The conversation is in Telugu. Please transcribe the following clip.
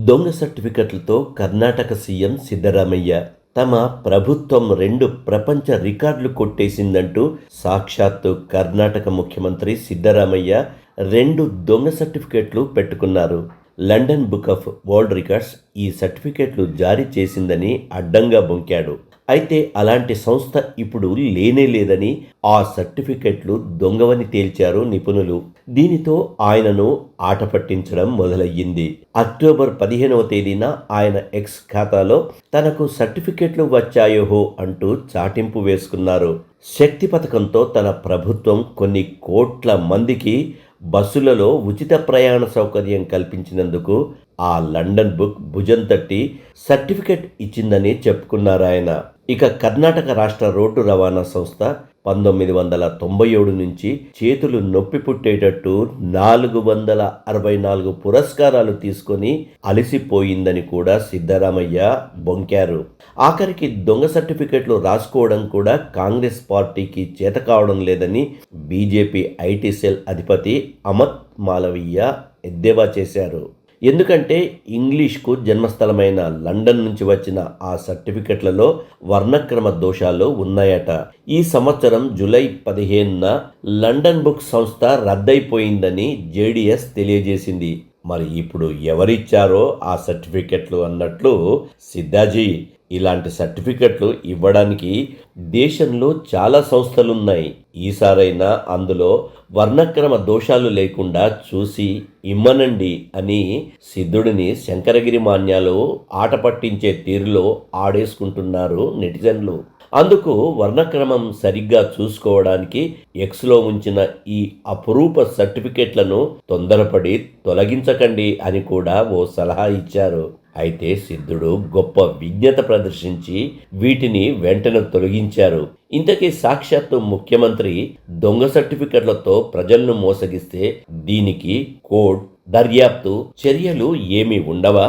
దొంగ సర్టిఫికెట్లతో కర్ణాటక సీఎం సిద్ధరామయ్య తమ ప్రభుత్వం 2 ప్రపంచ రికార్డులు కొట్టేసిందంటూ సాక్షాత్తు కర్ణాటక ముఖ్యమంత్రి సిద్ధరామయ్య 2 దొంగ సర్టిఫికెట్లు పెట్టుకున్నారు. London book of world records ఈ సర్టిఫికెట్లు జారీ చేసిందని అడ్డంగా బొంకాడు. అయితే అలాంటి సంస్థ ఇప్పుడు లేనే లేదని, ఆ సర్టిఫికెట్లు దొంగవని తేల్చారు నిపుణులు. దీనితో ఆయనను ఆట పట్టించడం మొదలయ్యింది. అక్టోబర్ 15వ తేదీన ఆయన ఎక్స్ ఖాతాలో తనకు సర్టిఫికెట్లు వచ్చాయోహో అంటూ చాటింపు వేసుకున్నారు. శక్తి పథకంతో తన ప్రభుత్వం కొన్ని కోట్ల మందికి బస్సులలో ఉచిత ప్రయాణ సౌకర్యం కల్పించినందుకు ఆ లండన్ బుక్ భుజం తట్టి సర్టిఫికెట్ ఇచ్చిందని చెప్పుకున్నారాయన. ఇక కర్ణాటక రాష్ట్ర రోడ్డు రవాణా సంస్థ 1997 నుంచి చేతులు నొప్పి పుట్టేటట్టు 464 పురస్కారాలు తీసుకొని అలసిపోయిందని కూడా సిద్ధరామయ్య బొంకారు. ఆఖరికి దొంగ సర్టిఫికెట్లు రాసుకోవడం కూడా కాంగ్రెస్ పార్టీకి చేత కావడం లేదని బీజేపీ ఐటీ సెల్ అధిపతి అమత్ మాలవీయ ఎద్దేవా చేశారు. ఎందుకంటే ఇంగ్లీష్కు జన్మస్థలమైన లండన్ నుంచి వచ్చిన ఆ సర్టిఫికెట్లలో వర్ణక్రమ దోషాలు ఉన్నాయట. ఈ సంవత్సరం జూలై 15న లండన్ బుక్ సంస్థ రద్దయిపోయిందని జేడీఎస్ తెలియజేసింది. మరి ఇప్పుడు ఎవరిచ్చారో ఆ సర్టిఫికెట్లు అన్నట్లు సిద్ధాజీ, ఇలాంటి సర్టిఫికెట్లు ఇవ్వడానికి దేశంలో చాలా సంస్థలున్నాయి. ఈసారైనా అందులో వర్ణక్రమ దోషాలు లేకుండా చూసి ఇమ్మనండి అని సిద్ధుడిని శంకరగిరి మాన్యాలు ఆట పట్టించే తీరులో ఆడేసుకుంటున్నారు నెటిజన్లు. అందుకు వర్ణక్రమం సరిగ్గా చూసుకోవడానికి ఎక్స్లో ఉంచిన ఈ అపురూప సర్టిఫికెట్లను తొందరపడి తొలగించకండి అని కూడా ఓ సలహా ఇచ్చారు. అయితే సిద్ధుడు గొప్ప విజ్ఞత ప్రదర్శించి వీటిని వెంటనే తొలగించారు. ఇంతకీ సాక్షాత్తు ముఖ్యమంత్రి దొంగ సర్టిఫికెట్లతో ప్రజలను మోసగిస్తే దీనికి కోర్టు, దర్యాప్తు చర్యలు ఏమీ ఉండవా?